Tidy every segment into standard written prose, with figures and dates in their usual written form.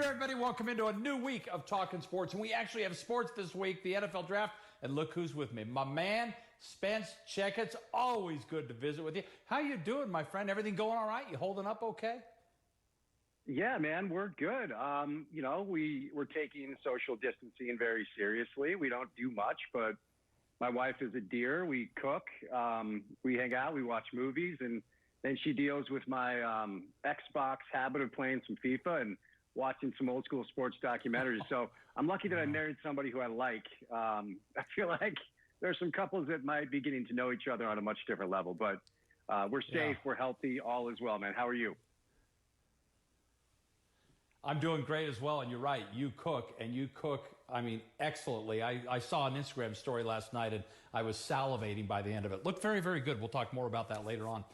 everybody. Welcome into a new week of Talkin Sports. And we actually have sports this week, the NFL Draft. And look who's with me. My man, Spence Checketts. Always good to visit with you. How you doing, my friend? Everything going all right? You holding up okay? Yeah, man, we're good. We're taking social distancing very seriously. We don't do much, but my wife is a dear. We cook, we hang out, we watch movies, and then she deals with my Xbox habit of playing some FIFA and watching some old school sports documentaries. So I'm lucky that I married somebody who I like. I feel like there's some couples that might be getting to know each other on a much different level, but we're safe, we're healthy, all is well, man. How are you? I'm doing great as well, and you're right. You cook, I mean, excellently. I saw an Instagram story last night, and I was salivating by the end of it. Looked very, very good. We'll talk more about that later on.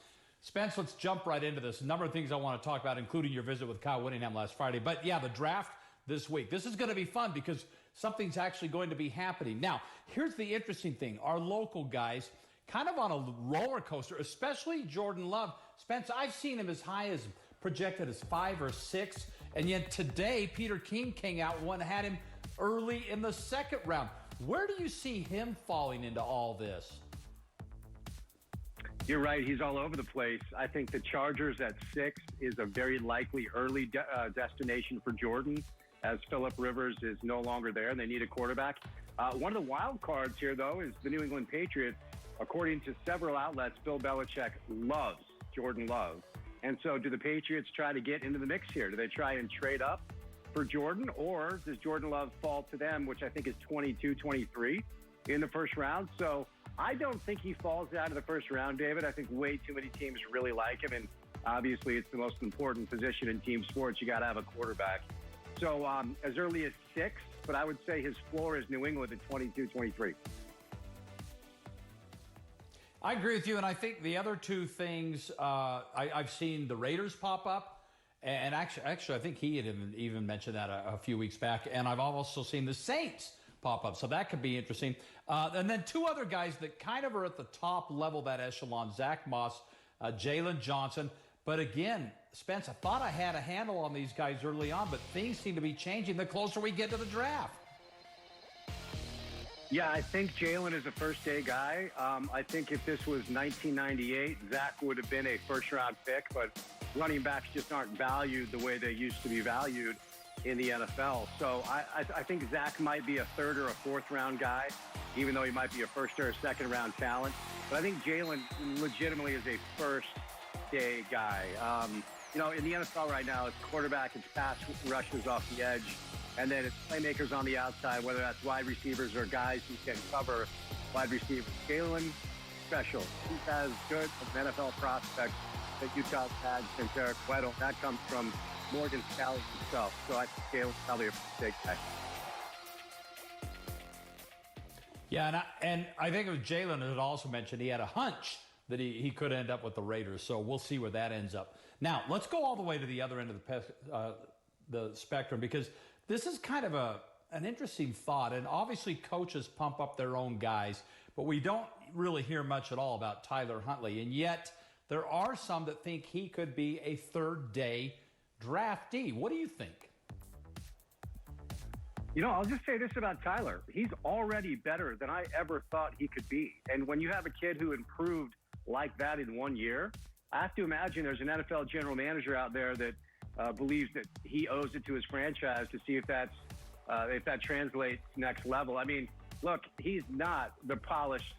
Spence, let's jump right into this. A number of things I want to talk about, including your visit with Kyle Whittingham last Friday. But, yeah, the draft this week. This is going to be fun because something's actually going to be happening. Now, here's the interesting thing. Our local guys kind of on a roller coaster, especially Jordan Love. Spence, I've seen him as high as projected as 5 or 6, and yet today Peter King came out and had him early in the second round. Where do you see him falling into all this? You're right. He's all over the place. I think the Chargers at 6 is a very likely early destination for Jordan, as Phillip Rivers is no longer there and they need a quarterback. One of the wild cards here, though, is the New England Patriots. According to several outlets, Bill Belichick loves Jordan Love. And so do the Patriots try to get into the mix here? Do they try and trade up for Jordan, or does Jordan Love fall to them, which I think is 22, 23 in the first round? So I don't think he falls out of the first round, David. I think way too many teams really like him. And obviously it's the most important position in team sports. You got to have a quarterback. So as early as 6, but I would say his floor is New England at 22, 23. I agree with you, and I think the other two things, I've seen the Raiders pop up, and actually I think he had even mentioned that a few weeks back, and I've also seen the Saints pop up, so that could be interesting. And then two other guys that kind of are at the top level, that echelon, Zach Moss, Jalen Johnson. But again, Spence, I thought I had a handle on these guys early on, but things seem to be changing the closer we get to the draft. Yeah, I think Jalen is a first-day guy. I think if this was 1998, Zach would have been a first-round pick, but running backs just aren't valued the way they used to be valued in the NFL. So I think Zach might be a third or a fourth-round guy, even though he might be a first or a second-round talent. But I think Jalen legitimately is a first-day guy. In the NFL right now, it's quarterback, it's pass rushers off the edge, and then it's playmakers on the outside, whether that's wide receivers or guys who can cover wide receivers. Jalen, special. He's as good of an NFL prospect that Utah's had since Eric Weddle. That comes from Morgan Scalley himself. So I think Jalen's probably a big guy. Yeah, and I think it was Jalen that also mentioned he had a hunch that he could end up with the Raiders. So we'll see where that ends up. Now, let's go all the way to the other end of the spectrum, because this is kind of an interesting thought, and obviously coaches pump up their own guys, but we don't really hear much at all about Tyler Huntley, and yet there are some that think he could be a third-day draftee. What do you think? I'll just say this about Tyler. He's already better than I ever thought he could be, and when you have a kid who improved like that in 1 year, I have to imagine there's an NFL general manager out there that believes that he owes it to his franchise to see if that translates next level. I mean, look, he's not the polished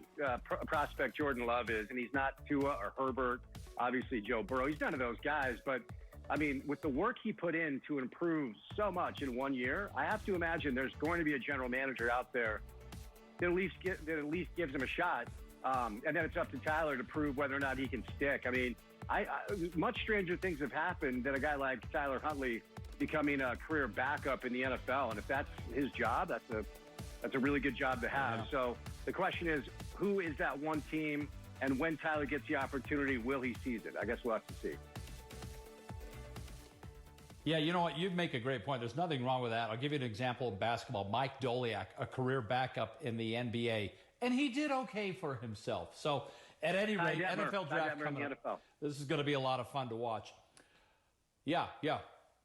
prospect Jordan Love is, and he's not Tua or Herbert, obviously Joe Burrow. He's none of those guys. But, I mean, with the work he put in to improve so much in 1 year, I have to imagine there's going to be a general manager out there that at least gives him a shot. And then it's up to Tyler to prove whether or not he can stick. I mean, much stranger things have happened than a guy like Tyler Huntley becoming a career backup in the NFL. And if that's his job, that's a really good job to have. Yeah. So the question is, who is that one team? And when Tyler gets the opportunity, will he seize it? I guess we'll have to see. Yeah, you know what? You make a great point. There's nothing wrong with that. I'll give you an example of basketball. Mike Doliak, a career backup in the NBA, and he did okay for himself. So at any rate, NFL draft coming up. This is going to be a lot of fun to watch. Yeah,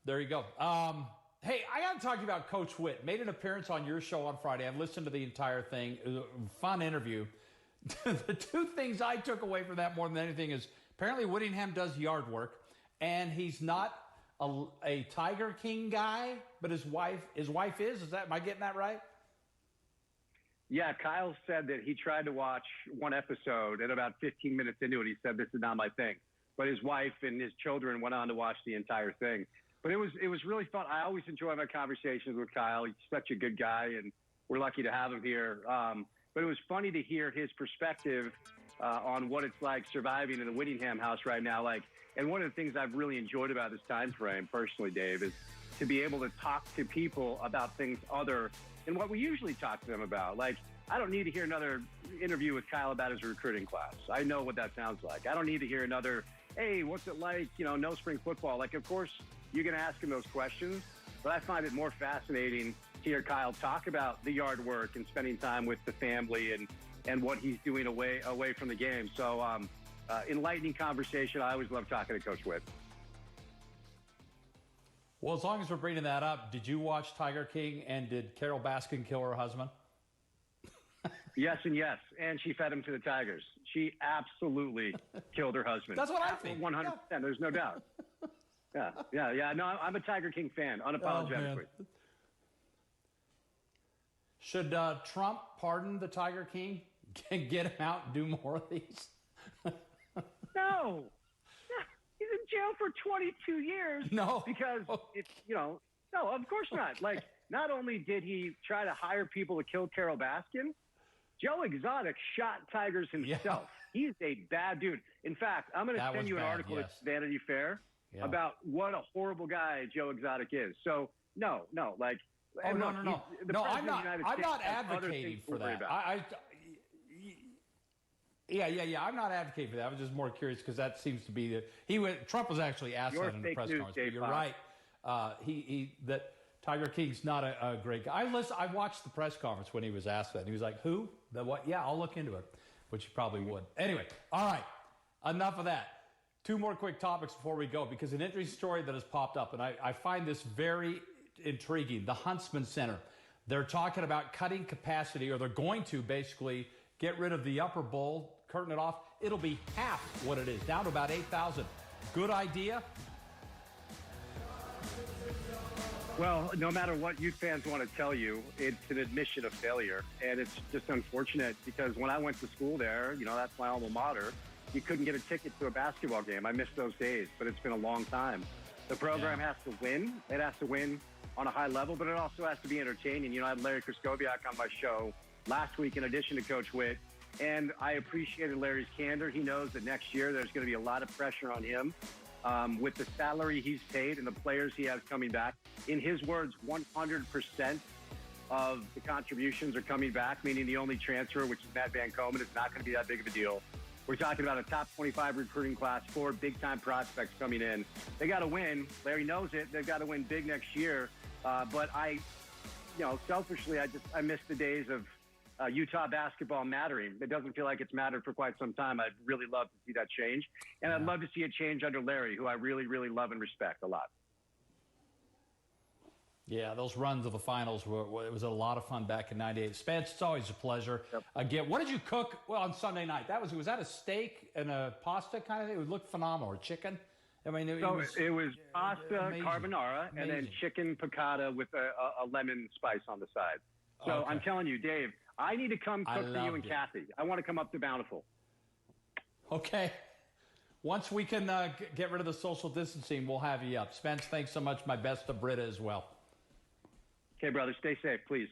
there you go. Hey, I got to talk to you about Coach Witt. Made an appearance on your show on Friday. I've listened to the entire thing. It was a fun interview. The two things I took away from that more than anything is apparently Whittingham does yard work, and he's not a Tiger King guy, but his wife is. Am I getting that right? Yeah, Kyle said that he tried to watch one episode, and about 15 minutes into it, he said, "This is not my thing." But his wife and his children went on to watch the entire thing. But it was really fun. I always enjoy my conversations with Kyle. He's such a good guy, and we're lucky to have him here. But it was funny to hear his perspective on what it's like surviving in the Whittingham house right now. And one of the things I've really enjoyed about this time frame, personally, Dave, is to be able to talk to people about things other than what we usually talk to them about. I don't need to hear another interview with Kyle about his recruiting class. I know what that sounds like. I don't need to hear another, hey, what's it like, no spring football. Of course, you're going to ask him those questions, but I find it more fascinating to hear Kyle talk about the yard work and spending time with the family and what he's doing away from the game. So enlightening conversation. I always love talking to Coach Witt. Well, as long as we're bringing that up, did you watch Tiger King, and did Carol Baskin kill her husband? Yes and yes, and she fed him to the Tigers. She absolutely killed her husband. That's what I think. 100%. Yeah. There's no doubt. Yeah. No, I'm a Tiger King fan, unapologetically. Oh, should Trump pardon the Tiger King? Get him out and do more of these? No. He's in jail for 22 years. No. Because, no, of course not. Not only did he try to hire people to kill Carol Baskin, Joe Exotic shot Tigers himself. Yeah. He's a bad dude. In fact, I'm going to send you an article at Vanity Fair about what a horrible guy Joe Exotic is. So, no. No, I'm not advocating for that. I'm not advocating for that. I was just more curious because that seems to be Trump was actually asked that in the press conference. But you're right. That Tiger King's not a great guy. I watched the press conference when he was asked that. And he was like, "Who? The what? Yeah, I'll look into it," which you probably would. Anyway, all right. Enough of that. Two more quick topics before we go, because an interesting story that has popped up, and I find this very intriguing. The Huntsman Center. They're talking about cutting capacity, or they're going to basically get rid of the upper bowl, curtain it off. It'll be half what it is, down to about 8,000. Good idea? Well, no matter what Ute fans want to tell you, it's an admission of failure. And it's just unfortunate because when I went to school there, that's my alma mater, you couldn't get a ticket to a basketball game. I miss those days, but it's been a long time. The program has to win. It has to win on a high level, but it also has to be entertaining. I had Larry Kraskowiak on my show last week in addition to Coach Witt, and I appreciated Larry's candor. He knows that next year there's going to be a lot of pressure on him with the salary he's paid and the players he has coming back. In his words, 100% of the contributions are coming back, meaning the only transfer, which is Matt Van Komen, is not going to be that big of a deal. We're talking about a top 25 recruiting class, 4 big-time prospects coming in. They got to win. Larry knows it. They've got to win big next year. But selfishly, I miss the days of Utah basketball mattering. It doesn't feel like it's mattered for quite some time. I'd really love to see that change. And I'd love to see it change under Larry, who I really, really love and respect a lot. Yeah, those runs of the finals it was a lot of fun back in '98. Spence, it's always a pleasure. Yep. Again, what did you cook on Sunday night? Was that a steak and a pasta kind of thing? It would look phenomenal. Or chicken? I mean, it was pasta amazing. Carbonara and then chicken piccata with a lemon spice on the side. So okay. I'm telling you, Dave, I need to come cook for you and Kathy. I want to come up to Bountiful. Okay. Once we can get rid of the social distancing, we'll have you up. Spence, thanks so much. My best to Britta as well. Okay, brother. Stay safe, please.